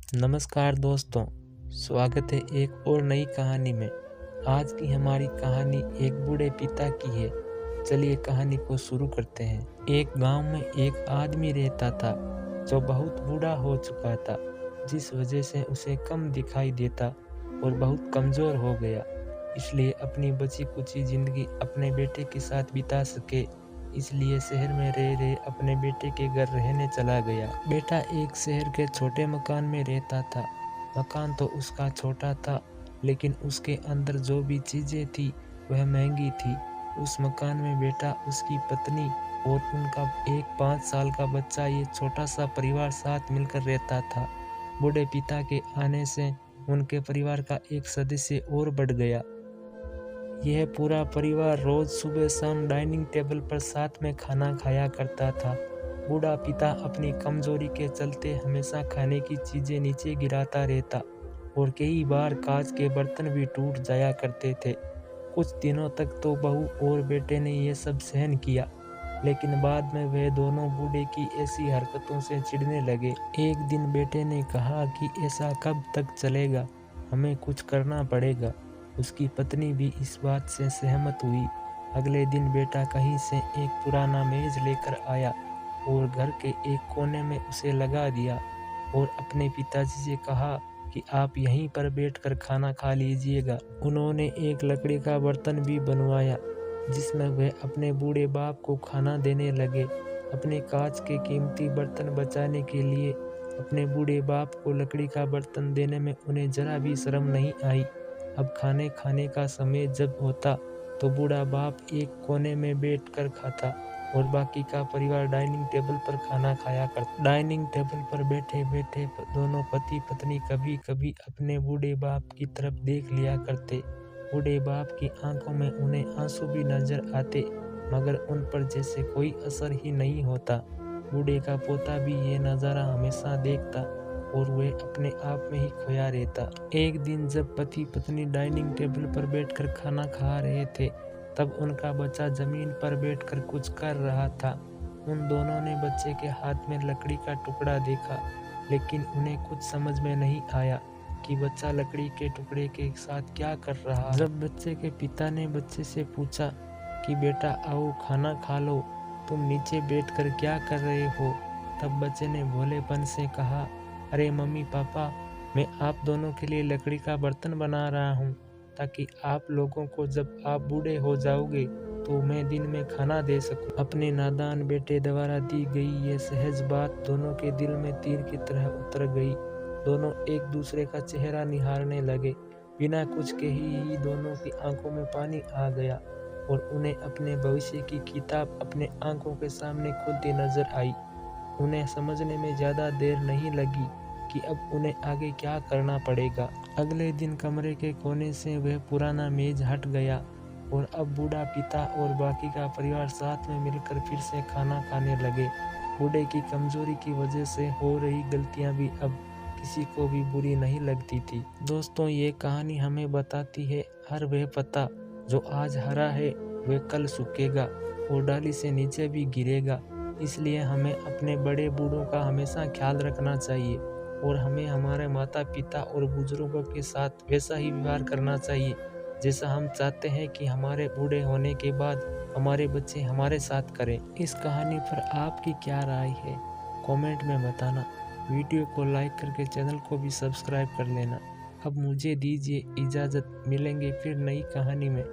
नमस्कार दोस्तों, स्वागत है एक और नई कहानी में। आज की हमारी कहानी एक बूढ़े पिता की है। चलिए कहानी को शुरू करते हैं। एक गांव में एक आदमी रहता था जो बहुत बूढ़ा हो चुका था, जिस वजह से उसे कम दिखाई देता और बहुत कमज़ोर हो गया। इसलिए अपनी बची कुची ज़िंदगी अपने बेटे के साथ बिता सके, इसलिए शहर में रह रहे अपने बेटे के घर रहने चला गया। बेटा एक शहर के छोटे मकान में रहता था। मकान तो उसका छोटा था, लेकिन उसके अंदर जो भी चीज़ें थी वह महंगी थी। उस मकान में बेटा, उसकी पत्नी और उनका एक 5 साल का बच्चा, ये छोटा सा परिवार साथ मिलकर रहता था। बूढ़े पिता के आने से उनके परिवार का एक सदस्य और बढ़ गया। यह पूरा परिवार रोज सुबह शाम डाइनिंग टेबल पर साथ में खाना खाया करता था। बूढ़ा पिता अपनी कमजोरी के चलते हमेशा खाने की चीजें नीचे गिराता रहता और कई बार कांच के बर्तन भी टूट जाया करते थे। कुछ दिनों तक तो बहू और बेटे ने यह सब सहन किया, लेकिन बाद में वे दोनों बूढ़े की ऐसी हरकतों से चिढ़ने लगे। एक दिन बेटे ने कहा कि ऐसा कब तक चलेगा, हमें कुछ करना पड़ेगा। उसकी पत्नी भी इस बात से सहमत हुई। अगले दिन बेटा कहीं से एक पुराना मेज लेकर आया और घर के एक कोने में उसे लगा दिया और अपने पिताजी से कहा कि आप यहीं पर बैठकर खाना खा लीजिएगा। उन्होंने एक लकड़ी का बर्तन भी बनवाया जिसमें वह अपने बूढ़े बाप को खाना देने लगे। अपने कांच के कीमती बर्तन बचाने के लिए अपने बूढ़े बाप को लकड़ी का बर्तन देने में उन्हें जरा भी शर्म नहीं आई। अब खाने खाने का समय जब होता तो बूढ़ा बाप एक कोने में बैठकर खाता और बाकी का परिवार डाइनिंग टेबल पर खाना खाया करता। डाइनिंग टेबल पर बैठे बैठे दोनों पति पत्नी कभी कभी अपने बूढ़े बाप की तरफ देख लिया करते। बूढ़े बाप की आंखों में उन्हें आंसू भी नजर आते, मगर उन पर जैसे कोई असर ही नहीं होता। बूढ़े का पोता भी ये नज़ारा हमेशा देखता और वह अपने आप में ही खोया रहता। एक दिन जब पति पत्नी डाइनिंग टेबल पर बैठकर खाना खा रहे थे, तब उनका बच्चा जमीन पर बैठकर कुछ कर रहा था। उन दोनों ने बच्चे के हाथ में लकड़ी का टुकड़ा देखा, लेकिन उन्हें कुछ समझ में नहीं आया कि बच्चा लकड़ी के टुकड़े के साथ क्या कर रहा है। जब बच्चे के पिता ने बच्चे से पूछा कि बेटा आओ खाना खा लो, तुम नीचे बैठकर क्या कर रहे हो, तब बच्चे ने भोलेपन से कहा, अरे मम्मी पापा, मैं आप दोनों के लिए लकड़ी का बर्तन बना रहा हूँ, ताकि आप लोगों को जब आप बूढ़े हो जाओगे तो मैं दिन में खाना दे सकूं। अपने नादान बेटे द्वारा दी गई ये सहज बात दोनों के दिल में तीर की तरह उतर गई। दोनों एक दूसरे का चेहरा निहारने लगे। बिना कुछ कहे ही दोनों की आंखों में पानी आ गया और उन्हें अपने भविष्य की किताब अपने आंखों के सामने खुलती नजर आई। उन्हें समझने में ज़्यादा देर नहीं लगी कि अब उन्हें आगे क्या करना पड़ेगा। अगले दिन कमरे के कोने से वह पुराना मेज हट गया और अब बूढ़ा पिता और बाकी का परिवार साथ में मिलकर फिर से खाना खाने लगे। बूढ़े की कमजोरी की वजह से हो रही गलतियां भी अब किसी को भी बुरी नहीं लगती थी। दोस्तों, ये कहानी हमें बताती है, हर वह पत्ता जो आज हरा है वह कल सूखेगा और डाली से नीचे भी गिरेगा। इसलिए हमें अपने बड़े बूढ़ों का हमेशा ख्याल रखना चाहिए और हमें हमारे माता पिता और बुजुर्गों के साथ वैसा ही व्यवहार करना चाहिए जैसा हम चाहते हैं कि हमारे बूढ़े होने के बाद हमारे बच्चे हमारे साथ करें। इस कहानी पर आपकी क्या राय है, कमेंट में बताना। वीडियो को लाइक करके चैनल को भी सब्सक्राइब कर लेना। अब मुझे दीजिए इजाज़त, मिलेंगे फिर नई कहानी में।